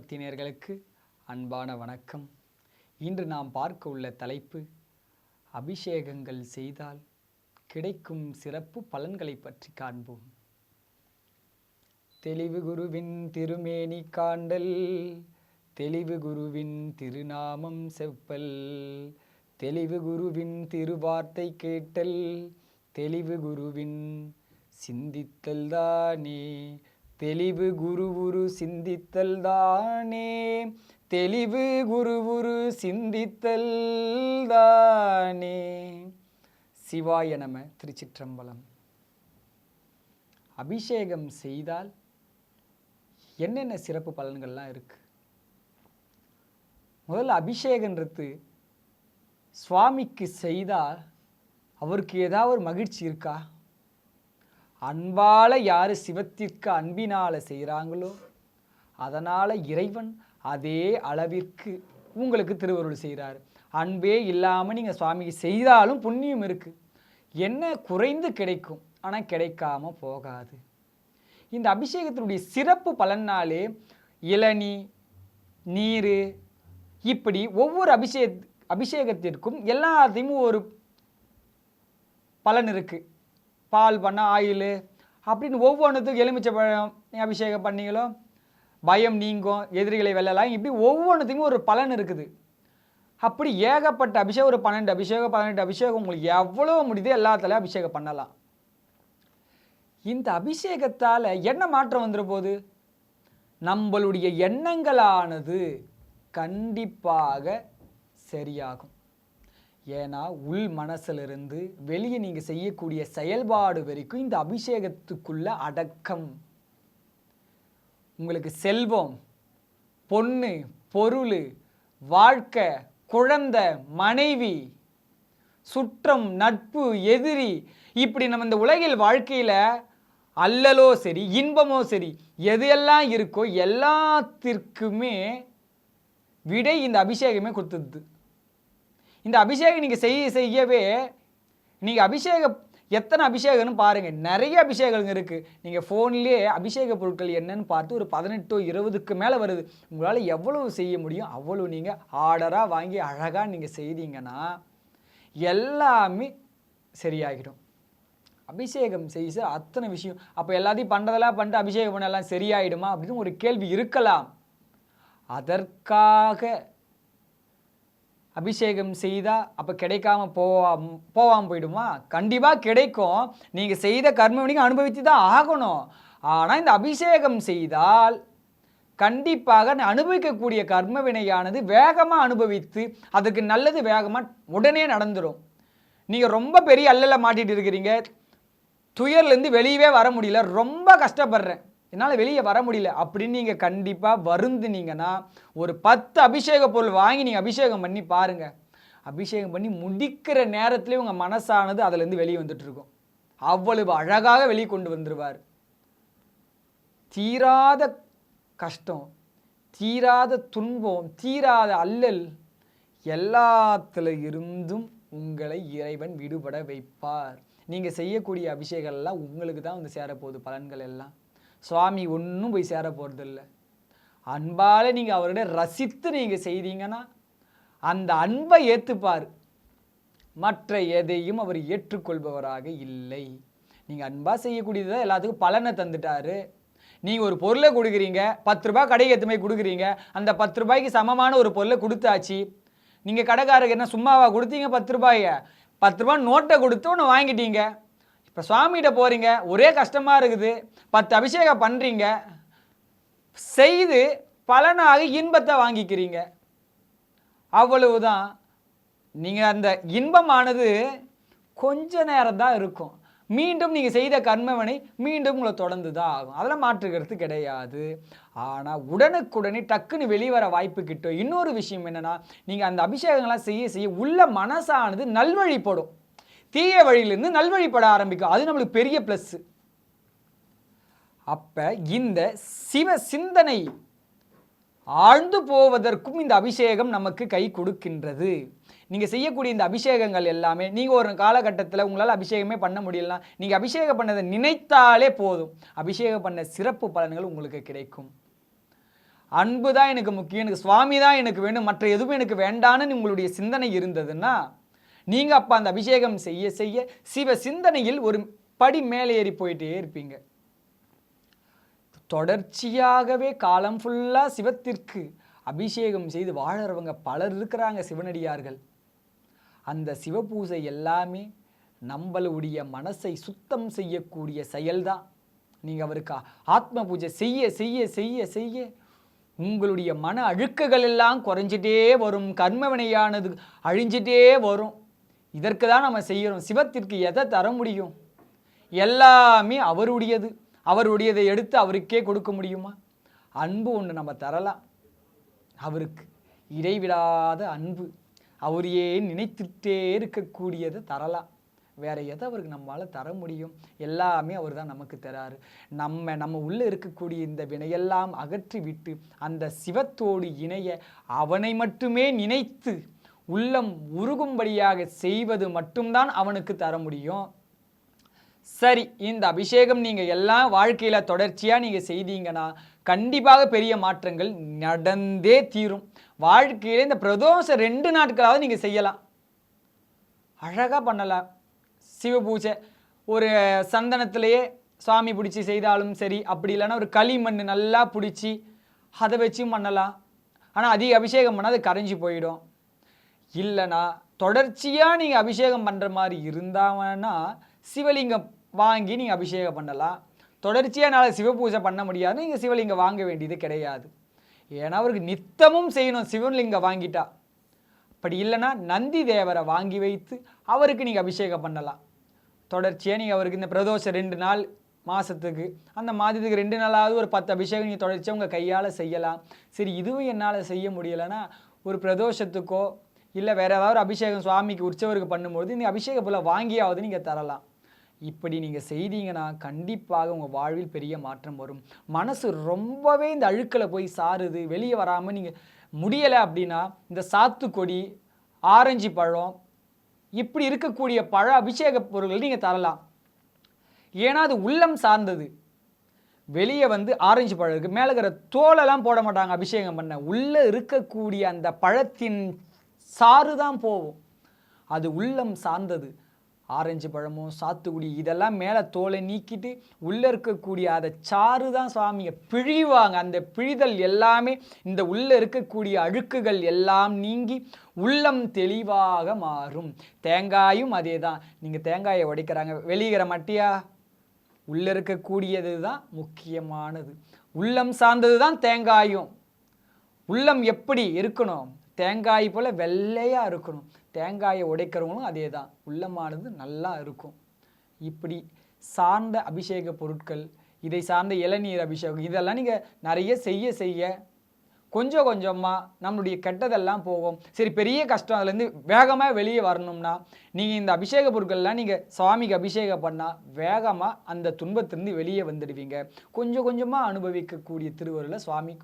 பராசக்தி நேயர்களுக்கு அன்பான வணக்கம். இன்று நாம் பார்க்க உள்ள தலைப்பு அபிஷேகங்கள் செய்தால் கிடைக்கும் சிறப்பு பலன்களை பற்றி காண்போம். தெளிவு குருவின் திருமேனி காண்டல், தெளிவு குருவின் திருநாமம் செப்பல், தெளிவு குருவின் திருவார்த்தை கேட்டல், தெளிவு குருவின் சிந்தித்தல் தானே, தெளிவு குருவுரு சிந்தித்தல் தானே, தெளிவு குருவுரு சிந்தித்தல் தானே. சிவாய நம. திருச்சிற்றம்பலம். அபிஷேகம் செய்தால் என்னென்ன சிறப்பு பலன்கள்லாம் இருக்கு? முதல்ல அபிஷேகன்றது சுவாமிக்கு செய்தால் அவருக்கு ஏதாவது ஒரு மகிழ்ச்சி இருக்கா? அன்பால யாரு சிவத்திற்கு அன்பினால செய்கிறாங்களோ அதனால இறைவன் அதே அளவிற்கு உங்களுக்கு திருவருள் செய்கிறார். அன்பே இல்லாமல் நீங்கள் சுவாமிக்கு செய்தாலும் புண்ணியம் இருக்கு, என்ன குறைந்து கிடைக்கும், ஆனால் கிடைக்காம போகாது. இந்த அபிஷேகத்தினுடைய சிறப்பு பலனாலே இளநீ, நீர், இப்படி ஒவ்வொரு அபிஷேகத்திற்கும் எல்லாத்தையும் ஒரு பலன் இருக்கு. பால் பண்ண ஆயில் அப்படின்னு ஒவ்வொன்றுத்துக்கும் எலுமிச்சை பழம் அபிஷேகம் பண்ணீங்களோ பயம் நீங்கும், எதிரிகளை வெல்லலாம், இப்படி ஒவ்வொன்றுத்துக்கும் ஒரு பலன் இருக்குது. அப்படி ஏகப்பட்ட அபிஷேகம், ஒரு 12 அபிஷேகம் 18 அபிஷேகம் உங்களுக்கு எவ்வளோ முடியுதோ எல்லாத்துலையும் அபிஷேகம் பண்ணலாம். இந்த அபிஷேகத்தால் என்ன மாற்றம் வந்துட போகுது? நம்மளுடைய எண்ணங்களானது கண்டிப்பாக சரியாகும். ஏன்னா உள் மனசிலிருந்து வெளியே நீங்கள் செய்யக்கூடிய செயல்பாடு வரைக்கும் இந்த அபிஷேகத்துக்குள்ள அடக்கம். உங்களுக்கு செல்வம், பொண்ணு, பொருள், வாழ்க்கை, குழந்தை, மனைவி, சுற்றம், நட்பு, எதிரி, இப்படி நம்ம இந்த உலகில் வாழ்க்கையில் அல்லலோ சரி இன்பமோ சரி எது எல்லாம் இருக்கோ எல்லாத்திற்குமே விடை இந்த அபிஷேகமே கொடுத்துது. இந்த அபிஷேகம் நீங்கள் செய்யவே நீங்கள் அபிஷேகம் எத்தனை அபிஷேகம்னு பாருங்கள், நிறைய அபிஷேகங்கள் இருக்குது. நீங்கள் ஃபோன்லேயே அபிஷேக பொருட்கள் என்னன்னு பார்த்து ஒரு 18 20க்கு மேலே வருது. உங்களால் எவ்வளவு செய்ய முடியும் அவ்வளவு நீங்கள் ஆர்டராக வாங்கி அழகாக நீங்கள் செய்தீங்கன்னா எல்லாமே சரியாகிடும். அபிஷேகம் செய்ய அத்தனை விஷயம். அப்போ எல்லாத்தையும் பண்ணுறதெல்லாம் பண்ணிட்டு அபிஷேகம் பண்ணலாம் சரியாயிடுமா அப்படின்னு ஒரு கேள்வி இருக்கலாம். அதற்காக அபிஷேகம் செய்தால் அப்போ கிடைக்காம போகாமல் போயிடுமா? கண்டிப்பாக கிடைக்கும். நீங்கள் செய்த கர்மவினைக்கு அனுபவித்து தான் ஆகணும். ஆனால் இந்த அபிஷேகம் செய்தால் கண்டிப்பாக அனுபவிக்கக்கூடிய கர்மவினையானது வேகமாக அனுபவித்து அதுக்கு நல்லது வேகமாக உடனே நடந்துடும். நீங்கள் ரொம்ப பெரிய அல்லல மாட்டிகிட்டு இருக்கிறீங்க, துயர்லேருந்து வெளியவே வர முடியல, ரொம்ப கஷ்டப்படுறேன், என்னால் வெளியே வர முடியல அப்படின்னு நீங்கள் கண்டிப்பாக வருந்துனீங்கன்னா ஒரு 10 அபிஷேக பொருள் வாங்கி நீங்கள் அபிஷேகம் பண்ணி பாருங்கள். அபிஷேகம் பண்ணி முடிக்கிற நேரத்துலேயே உங்கள் மனசானது அதுலேருந்து வெளியே வந்துட்டுருக்கும். அவ்வளவு அழகாக வெளியே கொண்டு வந்துடுவார். தீராத கஷ்டம், தீராத துன்பம், தீராத அல்லல் எல்லாத்துல இருந்தும் உங்களை இறைவன் விடுபட வைப்பார். நீங்கள் செய்யக்கூடிய அபிஷேகம் எல்லாம் உங்களுக்கு தான் வந்து சேரப்போகுது. பலன்கள் எல்லாம் சுவாமி ஒன்றும் போய் சேர போகிறதில்ல. அன்பால் நீங்கள் அவருடைய ரசித்து நீங்கள் செய்தீங்கன்னா அந்த அன்பை ஏற்றுப்பார். மற்ற எதையும் அவர் ஏற்றுக்கொள்பவராக இல்லை. நீங்கள் அன்பாக செய்யக்கூடியது தான் எல்லாத்துக்கும் பலனை தந்துட்டாரு. நீங்கள் ஒரு பொருளை கொடுக்குறீங்க, 10 ரூபாய் கடைக்கு எடுத்து போய் கொடுக்குறீங்க, அந்த 10 ரூபாய்க்கு சமமான ஒரு பொருளை கொடுத்தாச்சு. நீங்கள் கடைக்காரருக்கு என்ன சும்மாவா கொடுத்தீங்க? 10 ரூபாயை 10 ரூபாய் நோட்டை கொடுத்து ஒன்று வாங்கிட்டீங்க. இப்போ சுவாமிகிட்ட போகிறீங்க, ஒரே கஷ்டமாக இருக்குது, 10 அபிஷேகம் பண்ணுறீங்க, செய்து பலனாக இன்பத்தை வாங்கிக்கிறீங்க. அவ்வளவுதான். நீங்கள் அந்த இன்பமானது கொஞ்ச நேரம் தான் இருக்கும். மீண்டும் நீங்கள் செய்த கர்மவினை மீண்டும் உங்களை தொடர்ந்து தான் ஆகும். அதெல்லாம் மாற்றுக்கிறது கிடையாது. ஆனால் உடனுக்குடனே டக்குன்னு வெளிவர வாய்ப்பு கிட்டும். இன்னொரு விஷயம் என்னென்னா, நீங்கள் அந்த அபிஷேகங்கள்லாம் செய்ய உள்ள மனசானது நல்வழிப்படும். தீய வழியிலிருந்து நல்வழிப்பட ஆரம்பிக்கும். அது நம்மளுக்கு பெரிய ப்ளஸ்ஸு. அப்போ இந்த சிவ சிந்தனை ஆழ்ந்து போவதற்கும் இந்த அபிஷேகம் நமக்கு கை கொடுக்கின்றது. நீங்கள் செய்யக்கூடிய இந்த அபிஷேகங்கள் எல்லாமே நீங்கள் ஒரு காலகட்டத்தில் உங்களால் அபிஷேகமே பண்ண முடியலாம், நீங்கள் அபிஷேகம் பண்ணதை நினைத்தாலே போதும், அபிஷேகம் பண்ண சிறப்பு பலன்கள் உங்களுக்கு கிடைக்கும். அன்பு தான் எனக்கு முக்கியம், எனக்கு சுவாமி தான் எனக்கு வேணும், மற்ற எதுவும் எனக்கு வேண்டான்னு உங்களுடைய சிந்தனை இருந்ததுன்னா நீங்கள் அப்போ அந்த அபிஷேகம் செய்ய செய்ய சிவ சிந்தனையில் ஒரு படி மேலே ஏறி போயிட்டே இருப்பீங்க. தொடர்ச்சியாகவே காலம் ஃபுல்லாக சிவத்திற்கு அபிஷேகம் செய்து வாழறவங்க பலர் இருக்கிறாங்க சிவனடியார்கள். அந்த சிவபூஜை எல்லாமே நம்மளுடைய மனசை சுத்தம் செய்யக்கூடிய செயல்தான். நீங்கள் அவருக்கு ஆத்ம பூஜை செய்ய செய்ய செய்ய செய்ய உங்களுடைய மன அழுக்குகள் எல்லாம் குறைஞ்சிட்டே வரும், கர்மவினையானது அழிஞ்சிட்டே வரும். இதற்கு தான் நம்ம செய்கிறோம். சிவத்திற்கு எதை தர முடியும்? எல்லாமே அவருடையது. அவருடையதை எடுத்து அவருக்கே கொடுக்க முடியுமா? அன்பு ஒன்று நம்ம தரலாம். அவருக்கு இடைவிடாத அன்பு, அவரையே நினைத்துட்டே இருக்கக்கூடியதை தரலாம். வேறு எதை அவருக்கு நம்மளால் தர முடியும்? எல்லாமே அவர் தான் நமக்கு தராரு. நம்ம உள்ளே இருக்கக்கூடிய இந்த வினையெல்லாம் அகற்றி விட்டு அந்த சிவத்தோடு இணைய அவனை மட்டுமே நினைத்து உள்ளம் உருகும்படியாக செய்வது மட்டும்தான் அவனுக்கு தர முடியும். சரி, இந்த அபிஷேகம் நீங்கள் எல்லாம் வாழ்க்கையில் தொடர்ச்சியாக நீங்கள் செய்தீங்கன்னா கண்டிப்பாக பெரிய மாற்றங்கள் நடந்தே தீரும். வாழ்க்கையில் இந்த பிரதோஷம் 2 நாட்களாவது நீங்கள் செய்யலாம், அழகாக பண்ணலாம். சிவபூஜை ஒரு சந்தனத்திலேயே சுவாமி பிடிச்சி செய்தாலும் சரி, அப்படி இல்லைன்னா ஒரு களிமண் நல்லா பிடிச்சி அதை வச்சும் பண்ணலாம். ஆனால் அதிக அபிஷேகம் பண்ணால் அது கரைஞ்சி போயிடும். இல்லைனா தொடர்ச்சியாக நீங்கள் அபிஷேகம் பண்ணுற மாதிரி இருந்தாங்கன்னா சிவலிங்கம் வாங்கி நீங்கள் அபிஷேகம் பண்ணலாம். தொடர்ச்சியாக என்னால் சிவபூஜை பண்ண முடியாது, நீங்கள் சிவலிங்கம் வாங்க வேண்டியது கிடையாது. ஏன்னா அவருக்கு நித்தமும் செய்யணும் சிவலிங்கம் வாங்கிட்டா. அப்படி இல்லைன்னா நந்தி தேவரை வாங்கி வைத்து அவருக்கு நீங்கள் அபிஷேகம் பண்ணலாம். தொடர்ச்சியாக நீங்கள் அவருக்கு இந்த பிரதோஷம் 2 நாள் மாதத்துக்கு, அந்த மாதத்துக்கு 2 நாளாவது ஒரு 10 அபிஷேகம் நீங்கள் தொடர்ச்சியாக உங்கள் கையால் செய்யலாம். சரி, இதுவும் என்னால் செய்ய முடியலைன்னா ஒரு பிரதோஷத்துக்கோ இல்லை வேறு ஏதாவது அபிஷேகம் சுவாமிக்கு உற்சவருக்கு பண்ணும்போது இந்த அபிஷேகம் போல் வாங்கியாவது நீங்கள் தரலாம். இப்படி நீங்கள் செய்தீங்கன்னா கண்டிப்பாக உங்கள் வாழ்வில் பெரிய மாற்றம் வரும். மனசு ரொம்பவே இந்த அழுக்கில் போய் சாருது, வெளியே வராமல் நீங்கள் முடியலை அப்படின்னா இந்த சாத்துக்கொடி, ஆரஞ்சு பழம், இப்படி இருக்கக்கூடிய பழ அபிஷேக பொருட்கள் நீங்கள் தரலாம். ஏன்னா அது உள்ளம் சார்ந்தது. வெளியே ஆரஞ்சு பழம் இருக்குது, மேலே இருக்கிற தோலெல்லாம் போட மாட்டாங்க அபிஷேகம் பண்ண. உள்ளே இருக்கக்கூடிய அந்த பழத்தின் சாறு தான் போகும். அது உள்ளம் சார்ந்தது. ஆரஞ்சு பழமோ சாத்துக்குடி இதெல்லாம் மேலே தோலை நீக்கிட்டு உள்ளே இருக்கக்கூடிய அதை சாறு தான் சுவாமியை பிழிவாங்க. அந்த பிழிதல் எல்லாமே இந்த உள்ளே இருக்கக்கூடிய அழுக்குகள் எல்லாம் நீங்கி உள்ளம் தெளிவாக மாறும். தேங்காயும் அதே தான். நீங்கள் தேங்காயை உடைக்கிறாங்க, வெளியிற மட்டியா? உள்ளே இருக்கக்கூடியது தான் முக்கியமானது. உள்ளம் சார்ந்தது தான் தேங்காயும். உள்ளம் எப்படி இருக்கணும்? தேங்காய் போல் வெள்ளையாக இருக்கணும். தேங்காயை உடைக்கிறவங்களும் அதே தான், உள்ளமானது நல்லா இருக்கும். இப்படி சார்ந்த அபிஷேக பொருட்கள், இதை சார்ந்த இளநீர் அபிஷேகம், இதெல்லாம் நீங்கள் நிறைய செய்ய செய்ய கொஞ்சம் கொஞ்சமாக நம்மளுடைய கெட்டதெல்லாம் போகும். சரி, பெரிய கஷ்டம் அதுலேருந்து வேகமாக வெளியே வரணும்னா நீங்கள் இந்த அபிஷேக பொருட்கள்லாம் நீங்கள் சுவாமிக்கு அபிஷேகம் பண்ணால் வேகமாக அந்த துன்பத்திலிருந்து வெளியே வந்துடுவீங்க. கொஞ்சம் கொஞ்சமாக அனுபவிக்கக்கூடிய திருவருளை சுவாமி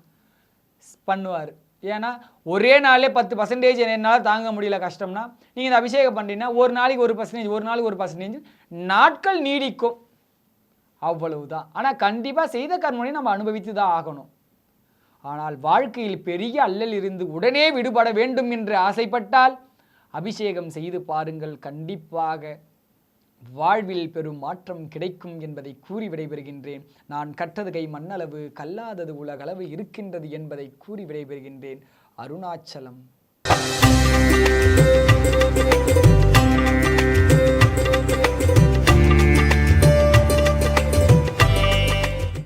பண்ணுவார். ஏன்னா ஒரே நாளே 10% என்னால் தாங்க முடியல கஷ்டம்னா நீங்கள் இந்த அபிஷேகம் பண்ணுறீங்கன்னா ஒரு நாளைக்கு 1%, ஒரு நாளைக்கு 1% நாட்கள் நீடிக்கும், அவ்வளவுதான். ஆனால் கண்டிப்பாக செய்த கர்மனை நம்ம அனுபவித்து தான் ஆகணும். ஆனால் வாழ்க்கையில் பெரிய அல்லல் இருந்து உடனே விடுபட வேண்டும் என்று ஆசைப்பட்டால் அபிஷேகம் செய்து பாருங்கள். கண்டிப்பாக வாழ்வில் பெரும் மாற்றம் கிடைக்கும் என்பதை கூறி விடைபெறுகின்றேன். நான் கற்றது கை மண்ணளவு, கல்லாதது உலகளவு இருக்கின்றது என்பதை கூறி விடைபெறுகின்றேன். அருணாச்சலம்.